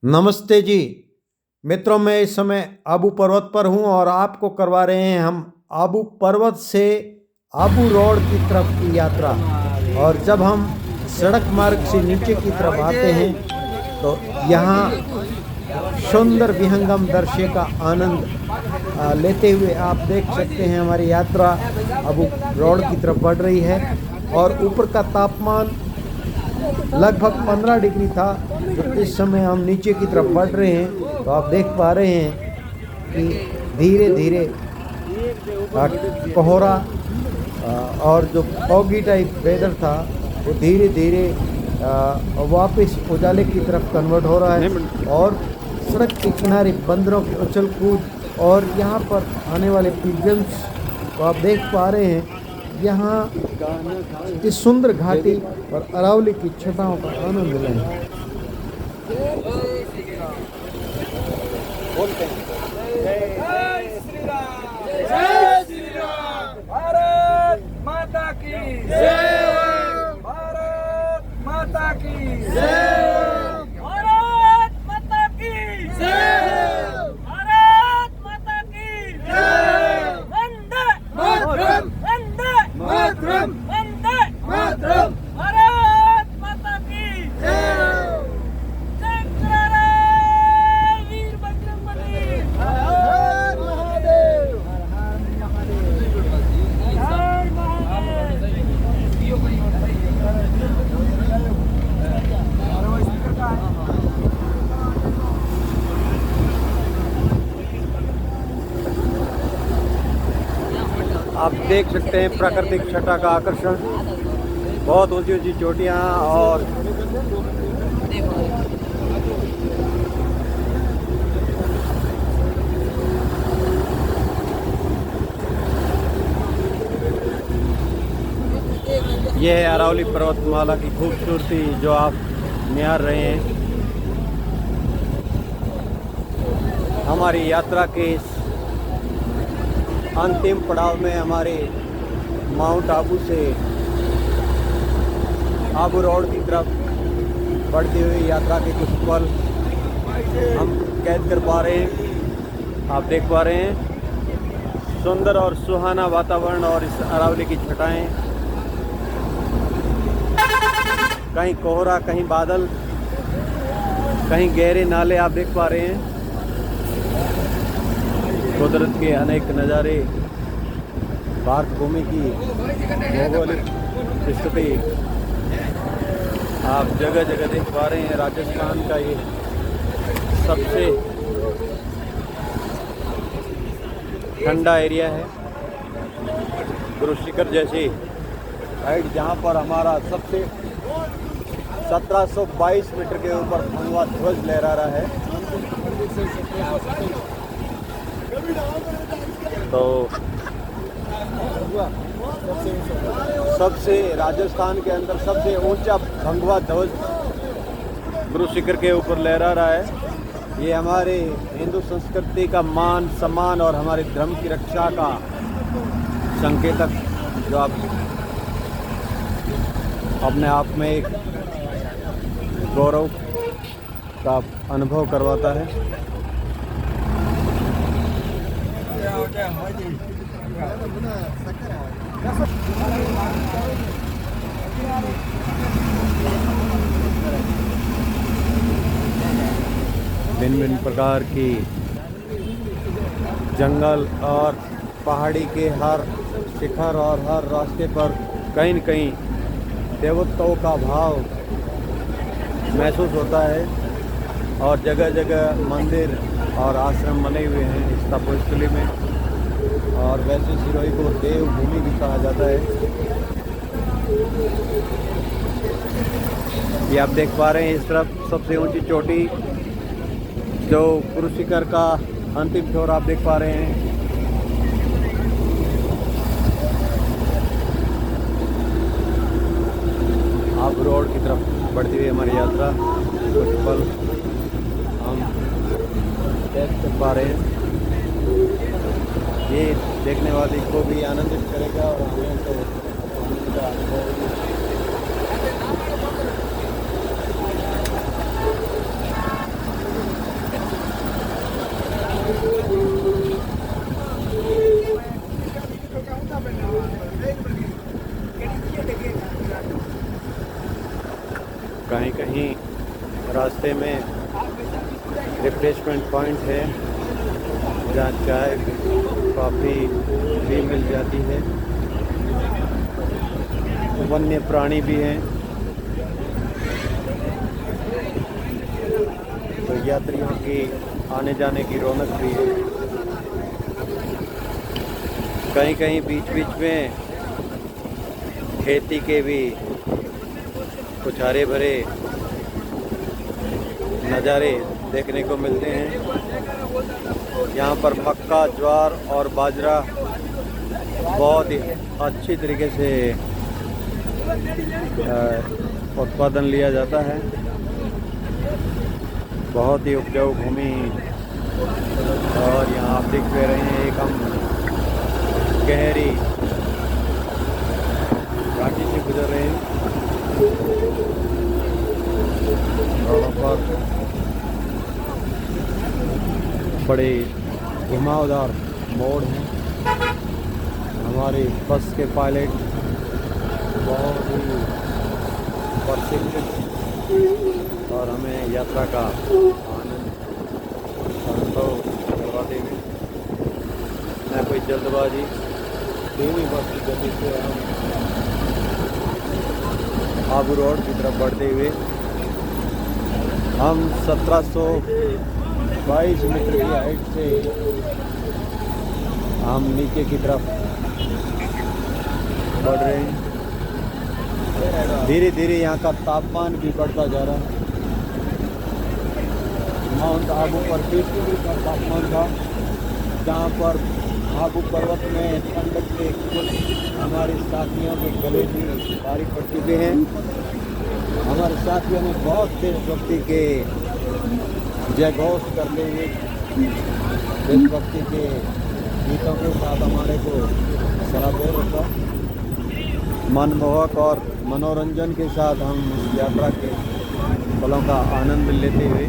नमस्ते जी। मित्रों, मैं इस समय आबू पर्वत पर हूं और आपको करवा रहे हैं हम आबू पर्वत से आबू रोड की तरफ की यात्रा। और जब हम सड़क मार्ग से नीचे की तरफ आते हैं तो यहाँ सुंदर विहंगम दृश्य का आनंद लेते हुए आप देख सकते हैं हमारी यात्रा आबू रोड की तरफ बढ़ रही है। और ऊपर का तापमान लगभग 15 डिग्री था। तो इस समय हम नीचे की तरफ बढ़ रहे हैं तो आप देख पा रहे हैं कि धीरे धीरे कोहरा और जो फॉगी टाइप वेदर था वो धीरे धीरे वापस उजाले की तरफ कन्वर्ट हो रहा है। और सड़क के किनारे बंदरों की उछल कूद और यहाँ पर आने वाले पिलग्रिम्स को आप देख पा रहे हैं। यहाँ इस सुंदर घाटी और अरावली की छटाओं का आनंद लें। जय श्री राम। भारत माता की जय। भारत माता की जय। भारत माता की जय। भारत माता की जय। वंदे मातरम। वंदे मातरम। वंदे मातरम। भारत माता की जय। जय करारा वीर बजरंगबली। हर महादेव। आप देख सकते हैं प्राकृतिक छटा का आकर्षण, बहुत ऊंची ऊंची चोटियां और यह है अरावली पर्वतमाला की खूबसूरती जो आप निहार रहे हैं। हमारी यात्रा के इस अंतिम पड़ाव में हमारे माउंट आबू से आबू रोड की तरफ बढ़ती हुई यात्रा के कुछ पल हम कैद कर पा रहे हैं। आप देख पा रहे हैं सुंदर और सुहाना वातावरण और इस अरावली की छटाएं, कहीं कोहरा, कहीं बादल, कहीं गहरे नाले आप देख पा रहे हैं। कुदरत के अनेक नज़ारे, भारत भूमि की भौगोलिक स्थिति आप जगह जगह देख पा रहे हैं। राजस्थान का ये सबसे ठंडा एरिया है। गुरु शिखर जैसी हाइट जहाँ पर हमारा सबसे 1722 मीटर के ऊपर भगवा ध्वज लहरा रहा है। तो सबसे राजस्थान के अंदर सबसे ऊंचा भगवा ध्वज गुरु शिखर के ऊपर लहरा रहा है। ये हमारे हिंदू संस्कृति का मान सम्मान और हमारे धर्म की रक्षा का संकेतक जो आप अपने आप में एक गौरव का अनुभव करवाता है। भिन्न भिन्न प्रकार की जंगल और पहाड़ी के हर शिखर और हर रास्ते पर कहीं न कहीं देवत्वों का भाव महसूस होता है। और जगह जगह मंदिर और आश्रम बने हुए हैं इस तपोस्थली में। और वैसे सिरोही को देव भूमि भी कहा जाता है। ये आप देख पा रहे हैं इस तरफ सबसे ऊंची चोटी जो गुरु शिखर का अंतिम छोर आप देख पा रहे हैं। आबू रोड की तरफ बढ़ती हुई हमारी यात्रा कुछ पल हम देख पा रहे हैं। ये देखने वाले को भी आनंदित करेगा और हमें तो आनंद का अनुभव रास्ते में रिफ्रेशमेंट पॉइंट है जहाँ चाय कॉफ़ी भी मिल जाती है। वन्य प्राणी भी हैं, तो यात्रियों की आने जाने की रौनक भी है। कहीं कहीं बीच बीच में खेती के भी कुछ हरे भरे नज़ारे देखने को मिलते हैं। यहाँ पर मक्का, ज्वार और बाजरा बहुत ही अच्छी तरीके से उत्पादन लिया जाता है। बहुत ही उपजाऊ भूमि और यहाँ आप देख रहे हैं एक हम गहरी घाटी से गुजर रहे हैं। रोडों पर बड़े घुमावदार मोड़ हैं। हमारे बस के पायलट बहुत ही प्रशिक्षित और हमें यात्रा का आनंद अनुभव करवाते हुए, मैं कोई जल्दबाजी धीमी बस की गति से हम आबू रोड की तरफ बढ़ते हुए हम 1722 मीटर की हाइट से हम नीचे की तरफ बढ़ रहे हैं। धीरे धीरे यहाँ का तापमान भी बढ़ता जा रहा है। माउंट आबू पर 30 डिग्री का तापमान था, जहाँ पर आबू पर्वत में ठंडक से कुछ हमारे साथियों के गले भी भारी पड़ चुके हैं। हमारे साथियों ने बहुत देशभक्ति के जयघोष करते हुए देशभक्ति के गीतों के साथ हमारे को सराबोर रखा। मनमोहक और मनोरंजन के साथ हम इस यात्रा के पलों का आनंद लेते हुए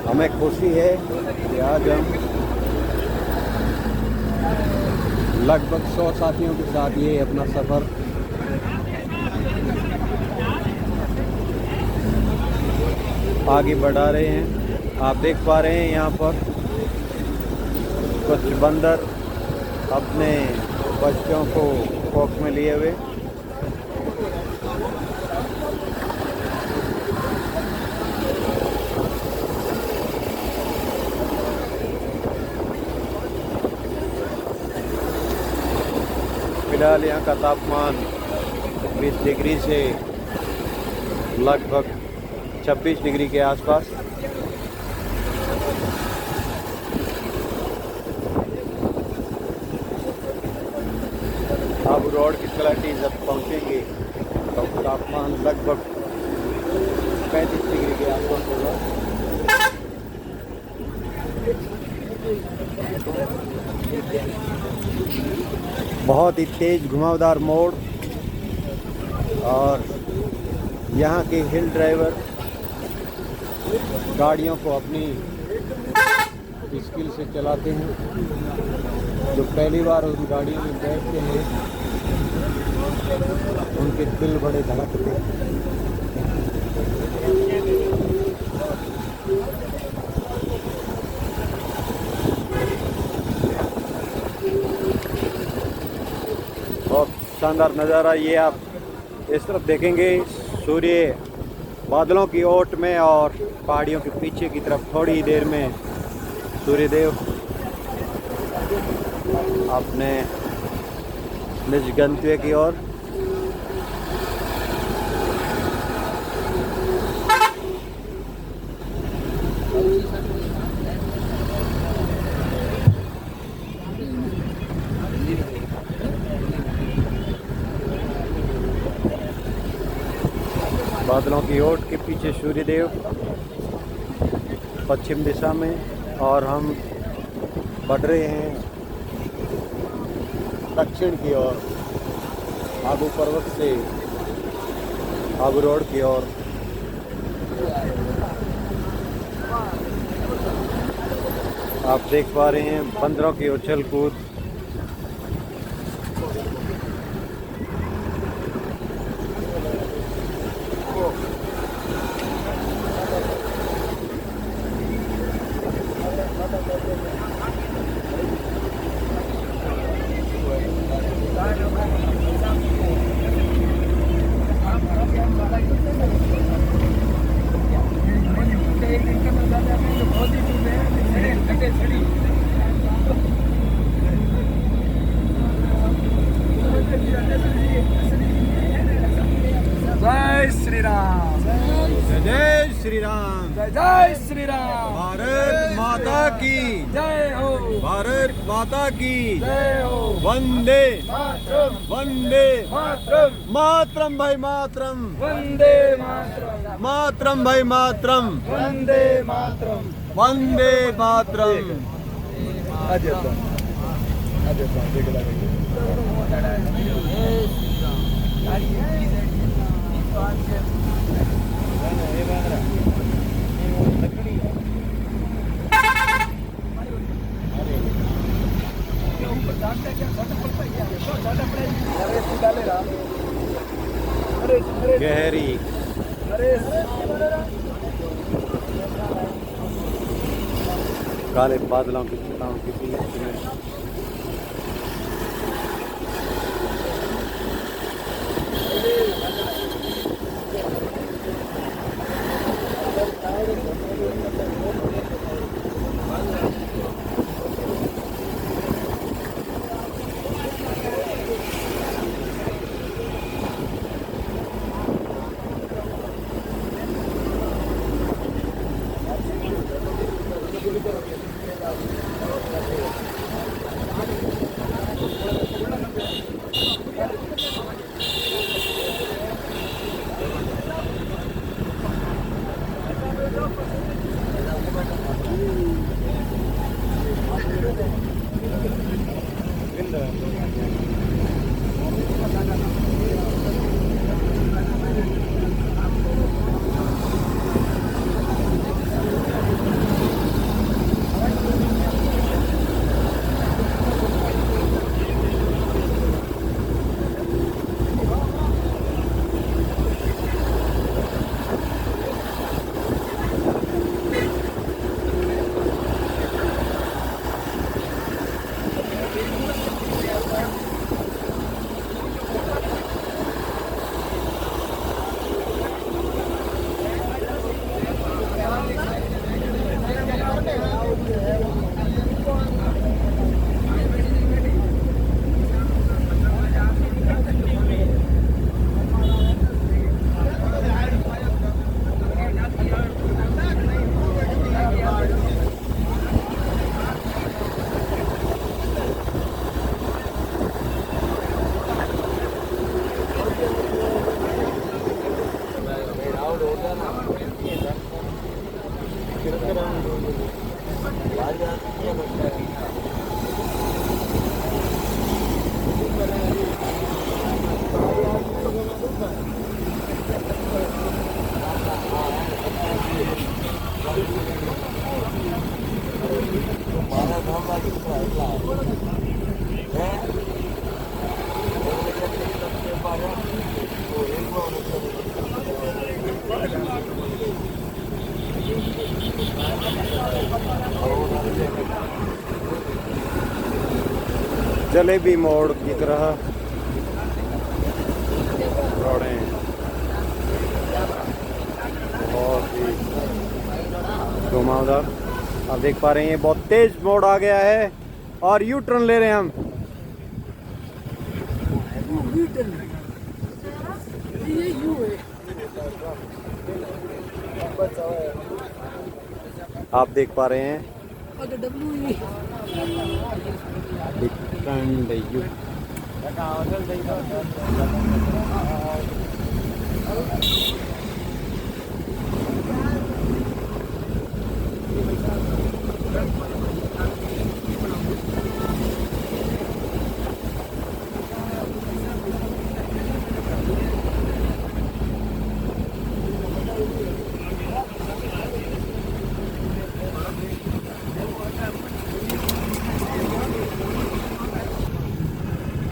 हमें खुशी है कि आज हम लगभग 100 साथियों के साथ ये अपना सफ़र आगे बढ़ा रहे हैं। आप देख पा रहे हैं यहाँ पर कुछ बंदर अपने बच्चों को कोख में लिए हुए। फिलहाल यहाँ का तापमान 20 डिग्री से लगभग 26 डिग्री के आसपास। आबू रोड की तलहटी जब पहुँचेंगे तो तापमान लगभग 35 डिग्री के आसपास होगा। बहुत ही तेज घुमावदार मोड़ और यहाँ के हिल ड्राइवर गाड़ियों को अपनी स्किल से चलाते हैं। जो पहली बार उन गाड़ियों में बैठते हैं उनके दिल बड़े धड़कते हैं। बहुत शानदार नज़ारा ये आप इस तरफ देखेंगे। सूर्य बादलों की ओट में और पहाड़ियों के पीछे की तरफ थोड़ी ही देर में सूर्यदेव अपने निज गंतव्य की ओर बादलों की ओट के पीछे सूर्यदेव पश्चिम दिशा में और हम बढ़ रहे हैं दक्षिण की ओर आबू पर्वत से आबू रोड की ओर। आप देख पा रहे हैं बंदरों की उछल कूद। श्री राम जय श्री राम। जय श्री राम। भारत माता की जय हो। भारत माता की जय हो। वंदे मातरम वंदे मातरम मातरम भाई मातरम वंदे मातरम मातरम भाई मातरम वंदे मातरम वंदे मातरम। गहरी काले बादलों की छटाओं के बीच में जलेबी मोड़ की तरह रोड़े बहुत ही घुमावदार। आप देख पा रहे हैं ये बहुत तेज मोड़ आ गया है और यू टर्न ले रहे हैं हम। आप देख पा रहे हैं यू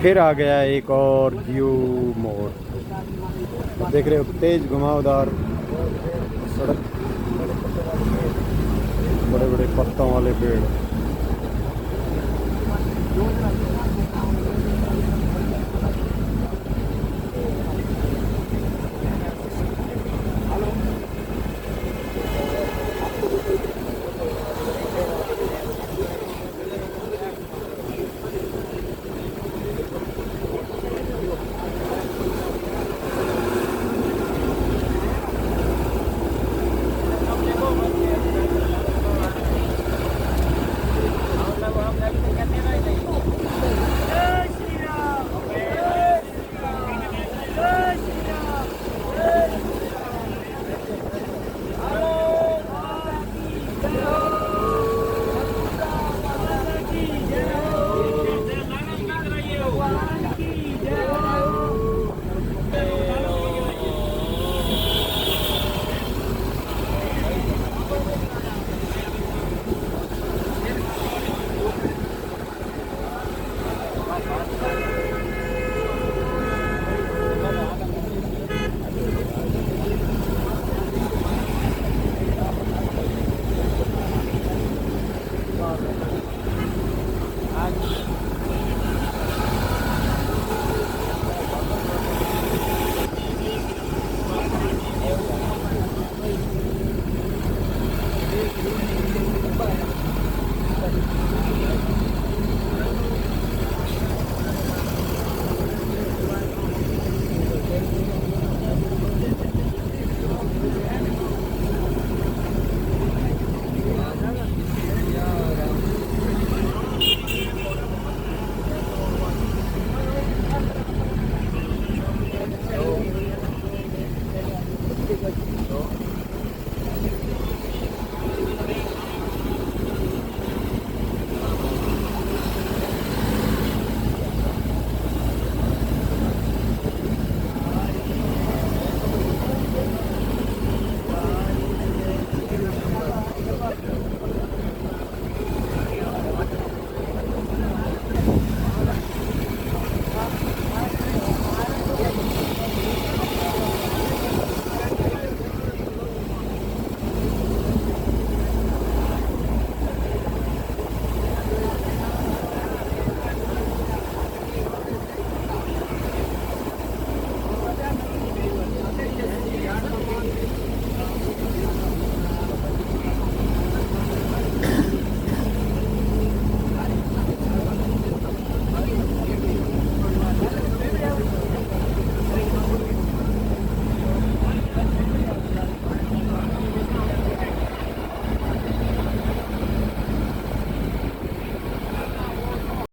फिर आ गया एक और व्यू मोड़। आप देख रहे हो तेज घुमावदार सड़क, बड़े बड़े पत्तों वाले पेड़। दोस्तों।